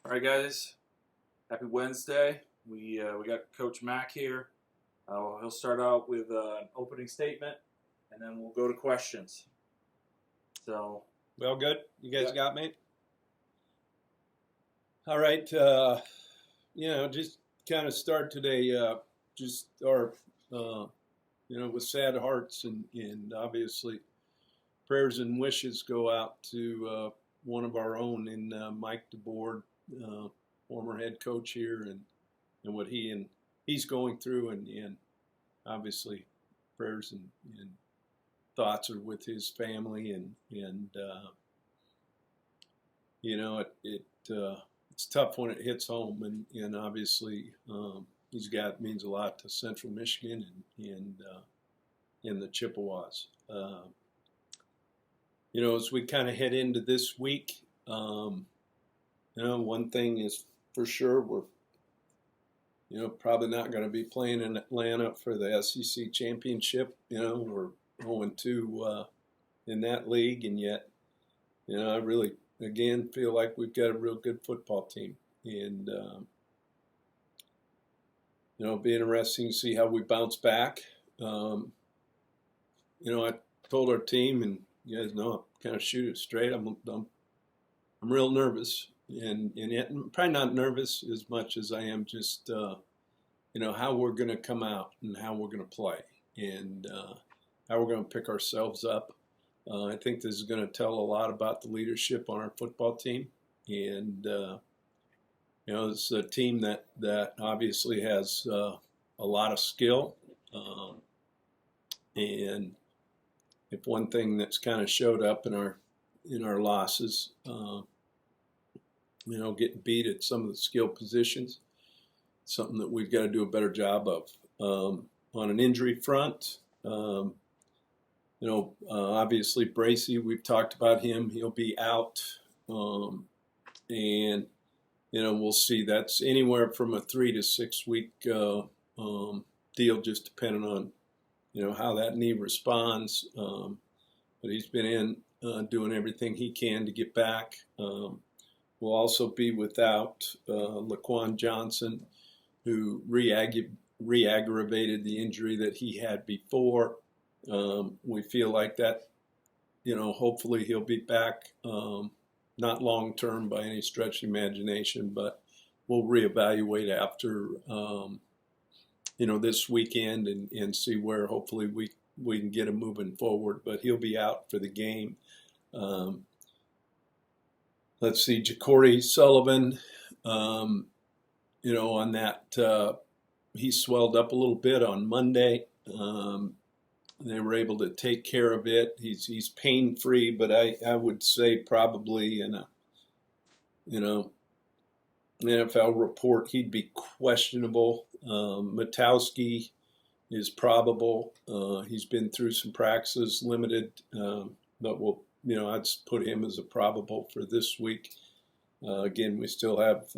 All right, guys. Happy Wednesday. We got Coach Mack here. He'll start out with an opening statement, and then we'll go to questions. So, Well, good. You guys Yep. got me? All right. Just kind of start today, with sad hearts and obviously prayers and wishes go out to one of our own in Mike DeBoard, former head coach here, and what he's going through, and obviously prayers and thoughts are with his family, and it's tough when it hits home, and obviously he's got means a lot to Central Michigan and the Chippewas. As we kind of head into this week, one thing is for sure, we're probably not going to be playing in Atlanta for the SEC championship. We're 0-2 in that league, and yet, I really, again, feel like we've got a real good football team. And, it'll be interesting to see how we bounce back. I told our team, and you guys know, I'm kind of shoot it straight. I'm real nervous, and yet I'm probably not nervous as much as I am just, how we're going to come out and how we're going to play, and how we're going to pick ourselves up. I think this is going to tell a lot about the leadership on our football team, and it's a team that obviously has a lot of skill, and if one thing that's kind of showed up in our losses, getting beat at some of the skill positions, something that we've got to do a better job of. On an injury front, obviously Bracey, we've talked about him. He'll be out, and we'll see. That's anywhere from a 3 to 6 week deal, just depending on how that knee responds. But he's been in doing everything he can to get back. We'll also be without Laquan Johnson, who re-aggravated the injury that he had before. We feel like that, hopefully he'll be back, not long-term by any stretch of imagination, but we'll reevaluate after, this weekend and see where hopefully we can get him moving forward. But he'll be out for the game. Let's see, Ja'Cory Sullivan, on that, he swelled up a little bit on Monday. They were able to take care of it. He's pain-free, but I would say probably in a, NFL report, he'd be questionable. Matowski is probable. He's been through some practices, limited, but I'd put him as a probable for this week. Again, we still have,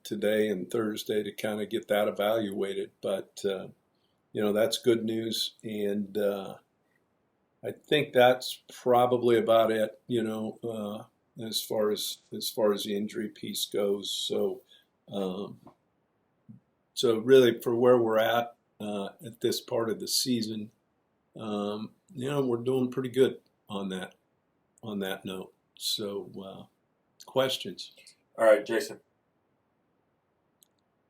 today and Thursday to kind of get that evaluated, but, that's good news. And I think that's probably about it, as far as the injury piece goes. So really for where we're at this part of the season, we're doing pretty good on that note. So questions? all right, Jason.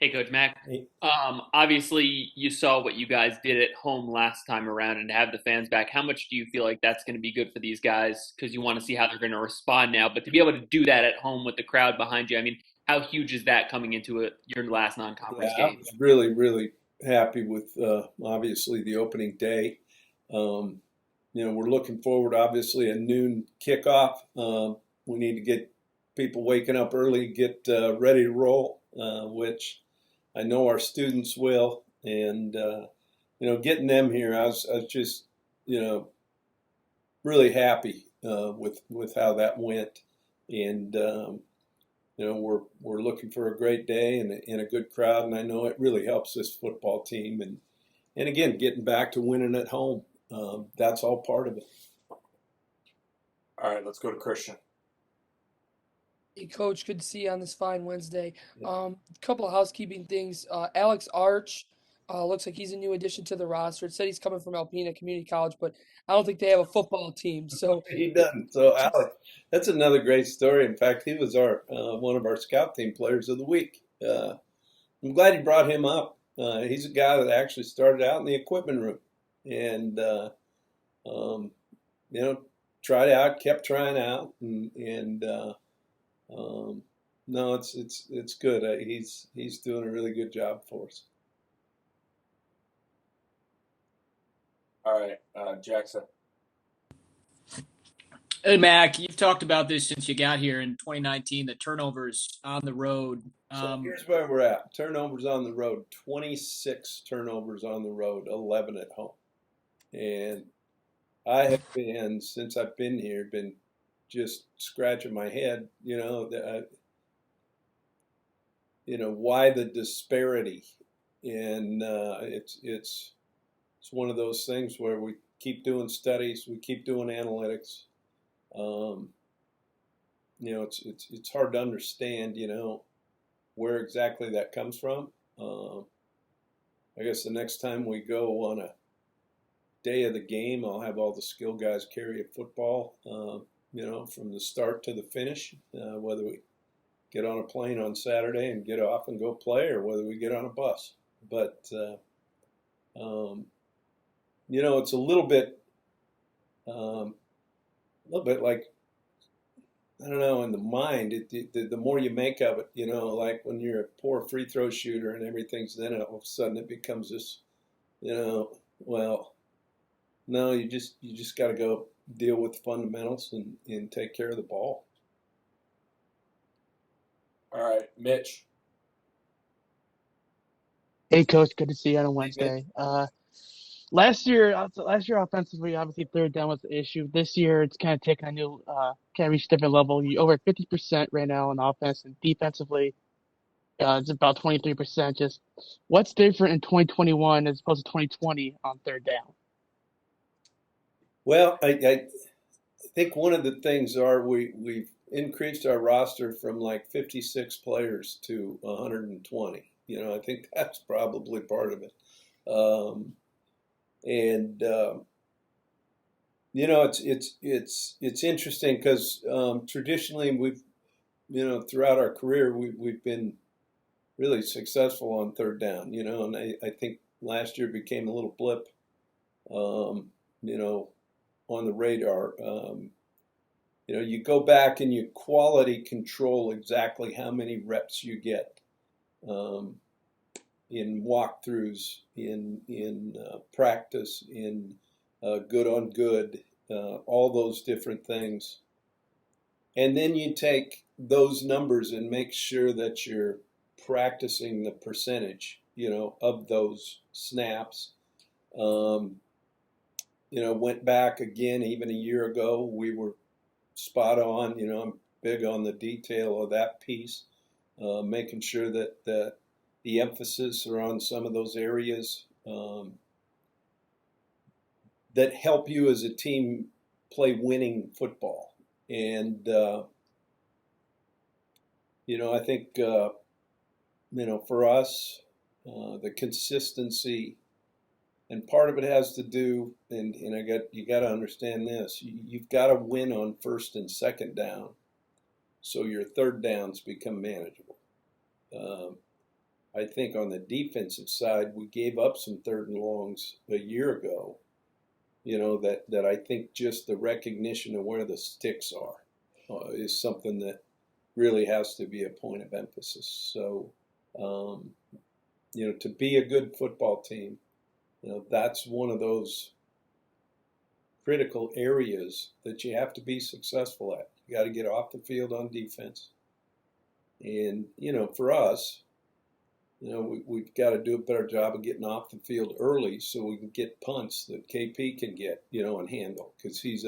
Hey, Coach Mack. Hey. Obviously, you saw what you guys did at home last time around, and to have the fans back, how much do you feel like that's going to be good for these guys? Because you want to see how they're going to respond now, but to be able to do that at home with the crowd behind you, I mean, how huge is that coming into your last non-conference I game? was really, really happy with obviously the opening day. We're looking forward, obviously, a noon kickoff. We need to get people waking up early, get ready to roll, which I know our students will. And, getting them here, I was just, really happy with how that went. And, we're looking for a great day and a good crowd. And I know it really helps this football team. And again, getting back to winning at home. That's all part of it. All right, let's go to Christian. Hey, Coach, good to see you on this fine Wednesday. Yeah. Couple of housekeeping things. Alex Arch looks like he's a new addition to the roster. It said he's coming from Alpena Community College, but I don't think they have a football team. So, He doesn't. So just Alex, that's another great story. In fact, he was our one of our scout team players of the week. I'm glad you brought him up. He's a guy that actually started out in the equipment room, and um, you know, tried out, kept trying out, and um, no, it's good. He's doing a really good job for us. All right, Jackson. Hey, Mac, you've talked about this since you got here in 2019, the turnovers on the road. So here's where we're at. Turnovers on the road, 26 turnovers on the road, 11 at home. And I have been, since I've been here, been just scratching my head, why the disparity? And it's one of those things where we keep doing studies, we keep doing analytics. Um, it's hard to understand, where exactly that comes from. I guess the next time we go on a day of the game, I'll have all the skill guys carry a football, from the start to the finish, whether we get on a plane on Saturday and get off and go play, or whether we get on a bus. But it's a little bit like, I don't know, in the mind. The more you make of it, like when you're a poor free throw shooter and everything's, then all of a sudden it becomes this, well, no, you just got to go deal with the fundamentals and take care of the ball. All right, Mitch. Hey, Coach. Good to see you on a Hey, Mitch. Wednesday. Last year offensively, obviously third down was the issue. This year, it's kind of taken a new, kind of reached a different level. You over 50% right now on offense, and defensively, it's about 23%. Just what's different in 2021 as opposed to 2020 on third down? Well, I think one of the things are we've increased our roster from like 56 players to 120. I think that's probably part of it. Um, and it's interesting because traditionally we've throughout our career we've been really successful on third down. And I think last year became a little blip. Um, on the radar. You go back and you quality control exactly how many reps you get in walkthroughs, in practice, in good on good, all those different things. And then you take those numbers and make sure that you're practicing the percentage, of those snaps. Went back again, even a year ago, we were spot on. I'm big on the detail of that piece, making sure that the emphasis are on some of those areas that help you as a team play winning football. And, I think, for us, the consistency. And part of it has to do, and you got to understand this. You've got to win on first and second down, so your third downs become manageable. I think on the defensive side, we gave up some third and longs a year ago. That I think just the recognition of where the sticks are is something that really has to be a point of emphasis. So, to be a good football team. That's one of those critical areas that you have to be successful at. You got to get off the field on defense. And, for us, we've got to do a better job of getting off the field early so we can get punts that KP can get, and handle. Because he's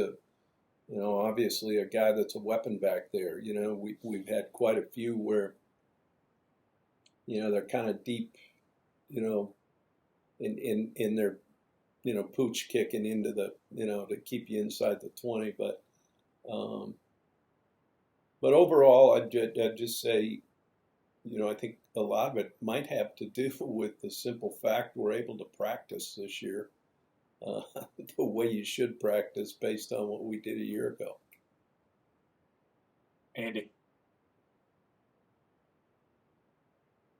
obviously a guy that's a weapon back there. We've had quite a few where, they're kind of deep, in their, pooch kicking into the, to keep you inside the 20. But, But overall, I'd just say, I think a lot of it might have to do with the simple fact we're able to practice this year uh, the way you should practice based on what we did a year ago. Andy.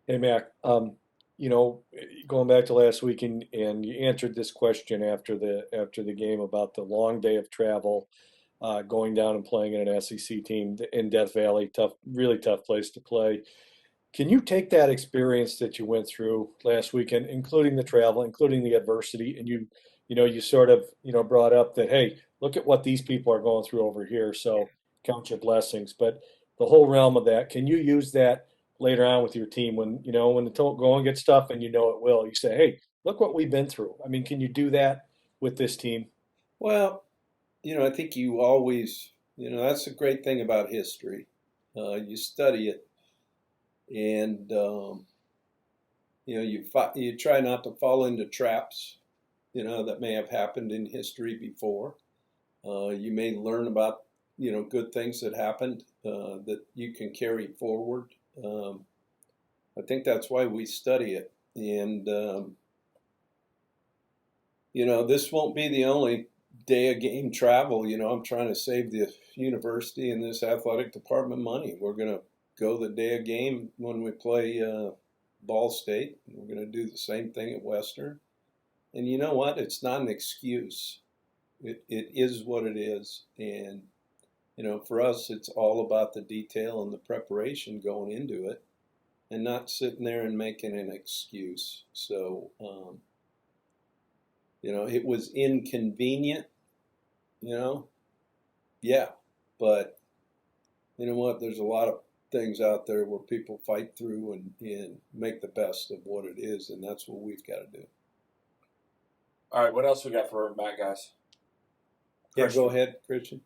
Hey, Mac. Going back to last week, and you answered this question after the game about the long day of travel, going down and playing in an SEC team in Death Valley, tough, really tough place to play. Can you take that experience that you went through last weekend, including the travel, including the adversity, and you sort of, brought up that, hey, look at what these people are going through over here, so count your blessings. But the whole realm of that, can you use that later on with your team when the going gets tough and it will? You say, hey, look what we've been through. I mean, can you do that with this team? Well, I think you always, that's the great thing about history. You study it, and you try not to fall into traps, that may have happened in history before. You may learn about, good things that happened that you can carry forward. I think that's why we study it, and this won't be the only day of game travel. I'm trying to save the university and this athletic department money. We're going to go the day of game when we play Ball State. We're going to do the same thing at Western. And you know what? It's not an excuse. It is what it is. And, for us, it's all about the detail and the preparation going into it and not sitting there and making an excuse. So, it was inconvenient, yeah, but you know what? There's a lot of things out there where people fight through and make the best of what it is, and that's what we've got to do. All right, what else we got for Matt, guys? Yeah, Christian. go ahead, Christian.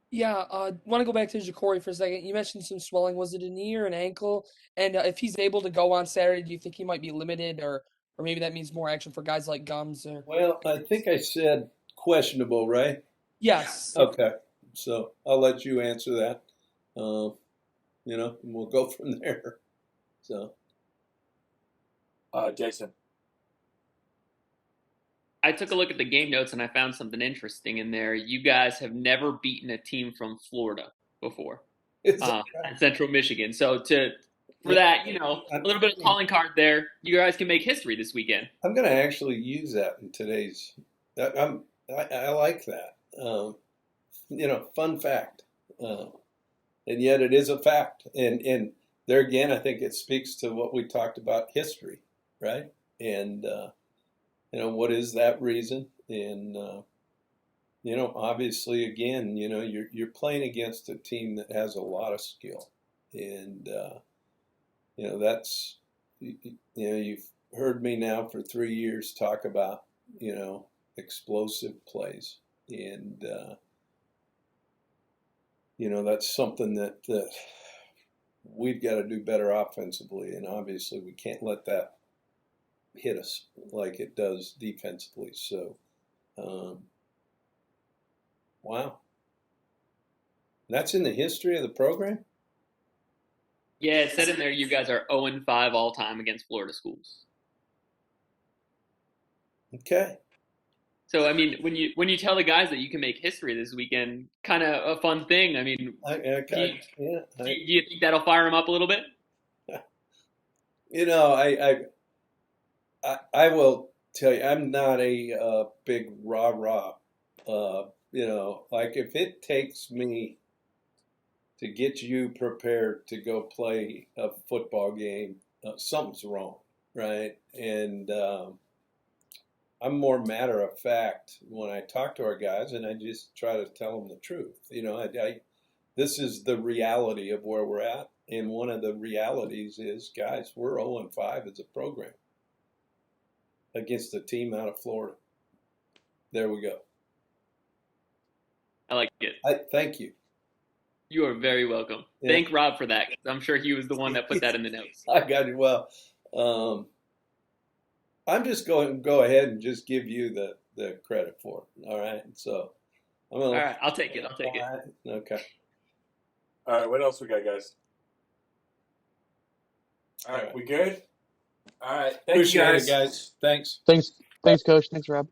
Yeah, want to go back to Ja'Cory for a second. You mentioned some swelling. Was it a knee or an ankle? And if he's able to go on Saturday, do you think he might be limited, or maybe that means more action for guys like Gums? Or Well, I think I said questionable, right? yes, Okay, so I'll let you answer that. And we'll go from there. So, Jason. I took a look at the game notes and I found something interesting in there. You guys have never beaten a team from Florida before, at Central Michigan. So for that, a little bit of calling card there. You guys can make history this weekend. I'm going to actually use that in today's. I like that. Fun fact, and yet it is a fact. And there again, I think it speaks to what we talked about history, right? And what is that reason? And obviously, again, you're playing against a team that has a lot of skill, and that's you've heard me now for 3 years talk about explosive plays, and that's something that we've got to do better offensively, and obviously we can't let that hit us like it does defensively. So, wow, that's in the history of the program. Yeah, it said in there you guys are 0-5 all time against Florida schools. Okay. So I mean, when you tell the guys that you can make history this weekend, kind of a fun thing. I mean, do you think that'll fire them up a little bit? I will tell you, I'm not a big rah-rah. Like if it takes me to get you prepared to go play a football game, something's wrong, right? And I'm more matter of fact when I talk to our guys, and I just try to tell them the truth. This is the reality of where we're at, and one of the realities is, guys, we're 0-5 as a program against a team out of Florida. There we go. I like it. Thank you. You are very welcome. Yeah. Thank Rob for that. I'm sure he was the one that put that in the notes. I got you. Well, I'm just going to go ahead and just give you the credit for it. All right. So, all right. I'll take it. Okay. All right, what else we got, guys? All right, we good? All right, thank you Appreciate guys. it, guys. Thanks. Thanks, Coach. Thanks, Rob.